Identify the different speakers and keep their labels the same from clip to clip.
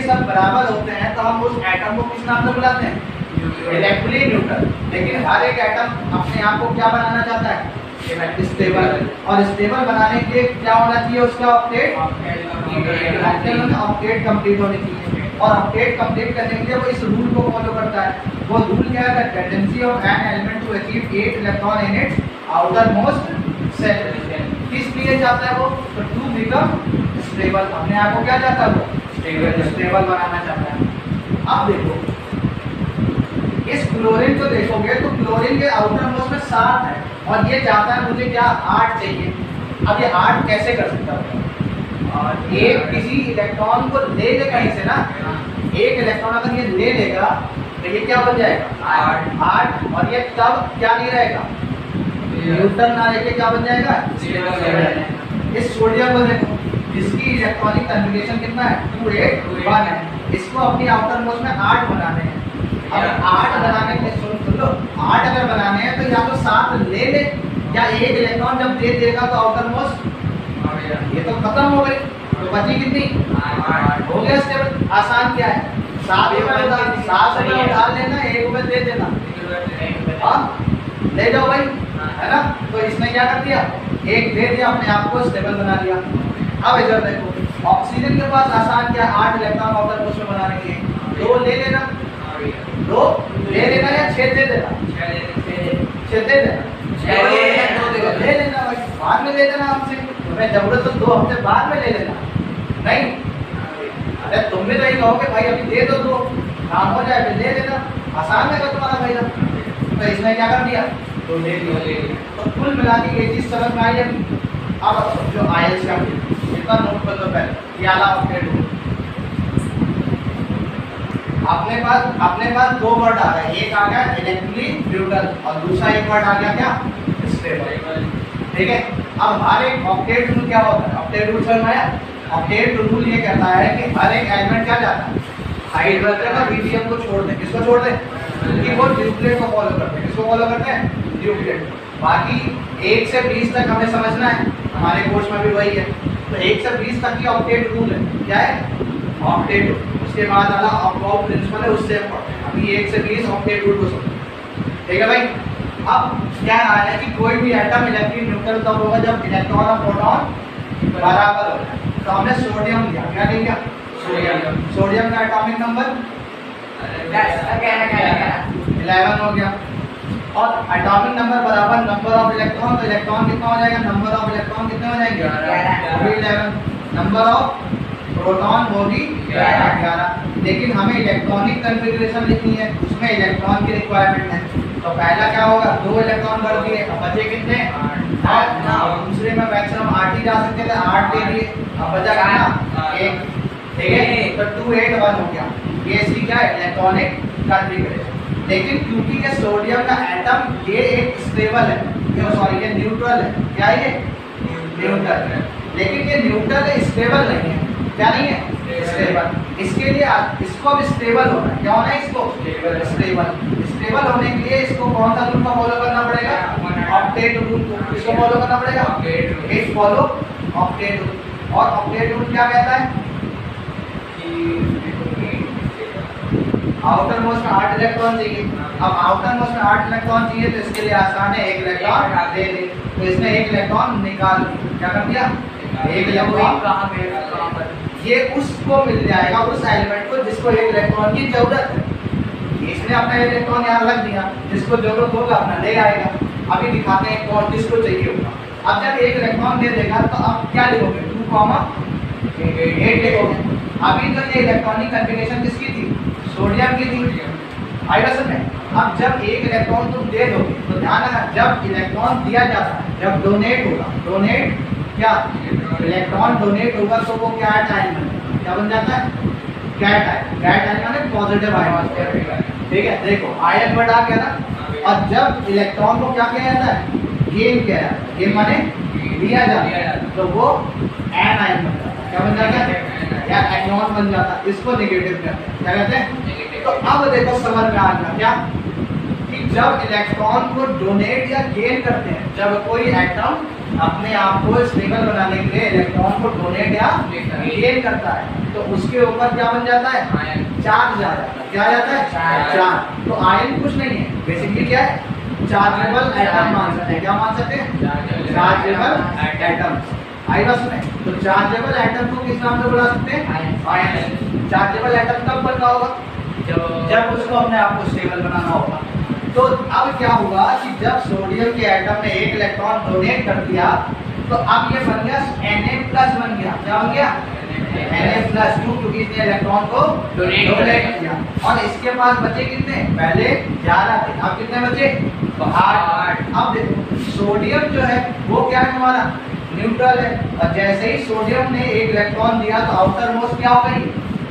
Speaker 1: सब बराबर होते हैं तो हम उस एटम को किस नाम से बुलाते हैं? Electrically neutral. लेकिन हर एक एटम अपने आप को क्या बनाना चाहता है? स्टेबल। और स्टेबल बनाने के लिए क्या होना चाहिए? उसका ऑक्टेट कंप्लीट होनी चाहिए। और ऑक्टेट कंप्लीट करने के लिए वो इस रूल को फॉलो करता है। वो रूल क्या है? Tendency of an element to achieve 8 electron in its outermost shell. किस लिए चाहता है वो? To become stable. अपने आप को क्या चाहता है वो? स्टेबल बनाना चाहता है। अब देखो इस क्लोरीन को देखोगे तो क्लोरीन के आउटर मोस्ट में 7 है और ये चाहता है मुझे क्या 8 चाहिए। अब ये 8 कैसे कर सकता है? एक किसी इलेक्ट्रॉन को ले ले कहीं से ना, एक इलेक्ट्रॉन अगर ये ले लेगा तो ये क्या बन जाएगा? 8। और ये तब क्या नहीं रहेगा? न्यूट्रल ना लेके क्या बन जाएगा? इस सोडियम को देखो, इसकी इलेक्ट्रॉनिक कन्फिगरेशन कितना है? 2 8 1 है। इसको अपनी आउटर मोस्ट में 8 बनाने हैं। अब 8 बनाने के लिए सुन लो, 8 अगर बनाने हैं तो या तो 7 ले ले या एक इलेक्ट्रॉन जब दे देगा तो आउटर मोस्ट ये तो खत्म हो गई, तो बची कितनी? 8 हो गया स्टेबल। आसान क्या है? 7 में डाल लेना, 1 में दे देना। हाँ ले जाओ भाई, है ना? तो इसने क्या कर दिया? 1 दे दिया, अपने आप को स्टेबल बना लिया। अब इधर देखो ऑक्सीजन के पास आसान क्या? 8 इलेक्ट्रॉन आउटर मोस्ट में बनाने के लिए 2 ले लेना, 2 ले लेना या 6 दे देना? 6 दे देना, ले लेना भाई, बाद में ले लेना। हमसे तुम्हें जरूरत तो 2 हफ्ते बाद में ले लेना, नहीं? अरे तुम भी तो यही कहोगे भाई अभी दे दो, 2 काम हो जाए फिर ले लेना। आसान है तुम्हारा भाई साहब। तो इसने क्या कर दिया? तो ले लिया। तो कुल मिला के ये चीज समझ में आई है। अब जो आयल्स का इतना नोट कर लो पहले, ये आला ऑक्टेट हो। अपने पास 2 वर्ड आ गए, एक आ गया इलेक्ट्रिकली न्यूट्रल और दूसरा एक वर्ड आ गया क्या? स्टेबल। ठीक है। अब हर एक ऑक्टेट रूल क्या होता है? ऑक्टेट रूल समझ में आया? ऑक्टेट रूल ये कहता है कि हर एक एलिमेंट क्या चाहता है? हाइड्रोजन और हीलियम को छोड़ दें। किसको छोड़ दें? क्योंकि वो न्यूक्लियस को फॉलो करते हैं। किसको फॉलो करते हैं? न्यूक्लियस। बाकी 1 से 20 तक हमें समझना है, हमारे कोर्स में भी वही है। तो 1 से 20 तक की ऑक्टेट रूल है। क्या है? ऑक्टेट। उसके बाद वाला ऑक्टोव प्रिंसिपल है, उससे इम्पोर्टेंट। अभी 1 से 20 ऑक्टेट रूल को समझो। ठीक है भाई। अब क्या है कि कोई भी एटम इलेक्ट्रिक न्यूट्रल तब होगा जब इलेक्ट्रॉन और प्रोटॉन बराबर हो जाए। तो हमने सोडियम लिया, क्या लिया? सोडियम का एटॉमिक नंबर 11 हो गया। और एटॉमिक नंबर बराबर नंबर ऑफ इलेक्ट्रॉन, तो इलेक्ट्रॉन कितना हो जाएगा? नंबर ऑफ इलेक्ट्रॉन कितने हो जाएंगे? 11। नंबर ऑफ प्रोटॉन वो भी 11। लेकिन हमें इलेक्ट्रॉनिक कन्फिग्रेशन लिखनी है, उसमें इलेक्ट्रॉन की रिक्वायरमेंट है। तो पहला क्या होगा? 2 इलेक्ट्रॉन बढ़ दिए, अब बचे कितने? 8। दूसरे में मैक्सिमम 8 ही जा सकते थे, 8 दे दिए, अब बचा कितना? 1। ठीक है। तो 2 8 1 हो गया। ये इसकी क्या है? Electronic configuration. लेकिन क्योंकि ये सोडियम का एटम ये एक स्टेबल है, ये सॉरी ये न्यूट्रल है। क्या है ये? न्यूट्रल है। लेकिन ये न्यूट्रल है, स्टेबल नहीं है। क्या नहीं है? स्टेबल। इसके लिए इसको भी स्टेबल होना है। क्या होना है इसको? स्टेबल। स्टेबल होने के लिए इसको कौन सा रूल को फॉलो करना पड़ेगा? ऑक्टेट रूल को। किसको फॉलो करना पड़ेगा? ऑक्टेट। Follow octet rule. और ऑक्टेट रूल क्या कहता है? आउटर मोस्ट में 8 इलेक्ट्रॉन चाहिए। अब आउटर मोस्ट में 8 इलेक्ट्रॉन चाहिए तो इसके लिए आसान है, 1 इलेक्ट्रॉन दे दे। तो इसने 1 इलेक्ट्रॉन निकाल दिया। क्या कर दिया? 1 इलेक्ट्रॉन कहाँ पे? ये उसको मिल जाएगा, उस एलिमेंट को जिसको 1 इलेक्ट्रॉन की जरूरत है। इसने अपना 1 इलेक्ट्रॉन यहाँ रख दिया, जिसको जरूरत होगा अपना ले आएगा। अभी दिखाते हैं कौन किसको चाहिए होगा। अब जब 1 इलेक्ट्रॉन दे देगा तो अब क्या लिखोगे? 2,8 लिखोगे। अभी तो ये इलेक्ट्रॉनिक कन्फिग्रेशन किसकी थी? सोडियम की थी। आएगा समझ में? अब जब 1 इलेक्ट्रॉन तुम दे दोगे तो ध्यान रखना, जब इलेक्ट्रॉन दिया जाता है, जब डोनेट होगा, डोनेट क्या? इलेक्ट्रॉन डोनेट होगा तो वो क्या आयन बन जाता है? क्या बन जाता है? Cation. कैट आयन माने पॉजिटिव आयन। ठीक है। देखो आयन बढ़ा गया ना। और जब इलेक्ट्रॉन को क्या किया जाता है? गेन किया जाता है। गेन माने दिया जाता है, तो वो एन आयन बन जाता है। क्या बन जाता है? या एनॉन बन जाता है। इसको नेगेटिव कहते हैं। क्या कहते हैं? तो अब देखो समझ में आ गया क्या कि जब इलेक्ट्रॉन को डोनेट या गेन करते हैं, जब कोई एटम अपने आप को स्टेबल बनाने के लिए इलेक्ट्रॉन को डोनेट या गेन करता है, तो उसके ऊपर क्या बन जाता है, चार्ज आ जाता है। क्या आ जाता है, चार्ज। तो आयन कुछ नहीं है, बेसिकली क्या है, चार्जेबल एटम मान सकते हैं। क्या मान सकते हैं, चार्जेबल एटम्स। आई बस में, तो चार्जेबल एटम को किस नाम से बुला सकते हैं, आयन। चार्जेबल एटम कब बनना होगा, जब उसको अपने आप को स्टेबल बनाना होगा। तो अब क्या हुआ कि जब सोडियम के एटम ने एक इलेक्ट्रॉन डोनेट कर दिया, तो अब ये बन गया Na+ बन गया। क्या बन गया, Na+2, क्योंकि इसने इलेक्ट्रॉन को डोनेट किया। और इसके पास बचे कितने, पहले 11 थे, अब कितने बचे, 8। अब देखो सोडियम जो है वो क्या है, हमारा न्यूट्रल है, और जैसे ही सोडियम ने एक इलेक्ट्रॉन दिया तो आउटर मोस्ट क्या हो गई,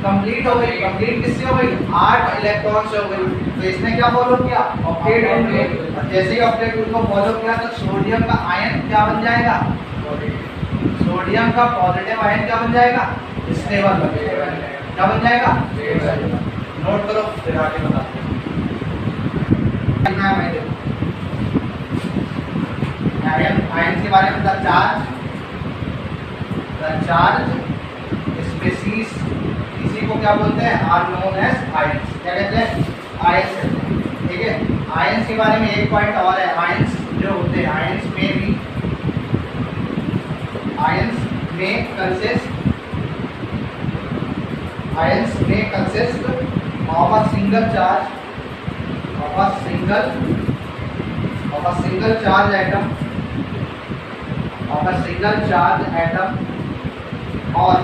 Speaker 1: कंप्लीट हो गई। कंप्लीट किससे हो गई, 8 इलेक्ट्रॉन से हो गई। तो इसने क्या फॉलो किया, ऑक्टेट रूल को। और जैसे ही ऑक्टेट रूल को फॉलो किया तो सोडियम का आयन क्या बन जाएगा, सोडियम का पॉजिटिव आयन क्या बन जाएगा, स्टेबल बन जाएगा। क्या बन जाएगा, नोट करो फिर आगे बताते हैं। आयन के बारे में, द चार्ज स्पीसीज, इसी को क्या बोलते हैं, आर नोन एज आयंस। क्या कहते हैं, आयंस कहते हैं। ठीक है, आयंस के बारे में एक पॉइंट और है। आयंस जो होते हैं, आयंस में consist of a single charge atom और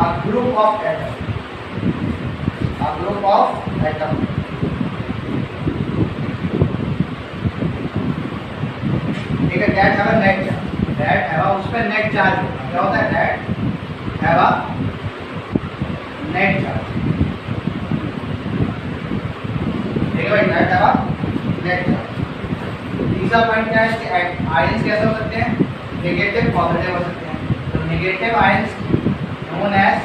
Speaker 1: a group of atom, ठीक है, that have a net charge, that have a, उस पे नेट चार्ज होगा। क्या होता है, that have a net charge। ठीक है भाई, that have a net charge। तीसरा पॉइंट क्या है कि आयंस कैसे हो सकते हैं, नेगेटिव पॉजिटिव हो सकते हैं। तो negative ions known as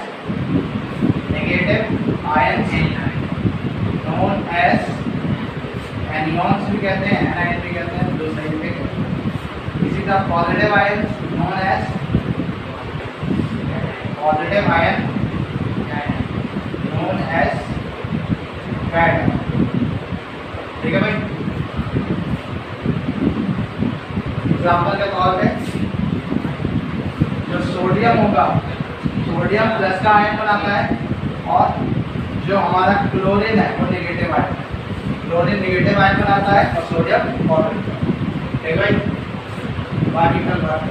Speaker 1: anions भी कहते हैं, anion भी कहते हैं, दो साइड पे। इसी तरह positive ion known as fat। ठीक है भाई, एग्जाम्पल के तौर पे जो सोडियम होगा, सोडियम प्लस का आयन बनाता है, और जो हमारा क्लोरीन है वो negative ion, chlorine negative ion बनाता है और सोडियम पॉजिटिव। ठीक है भाई, बाकी कल बात है।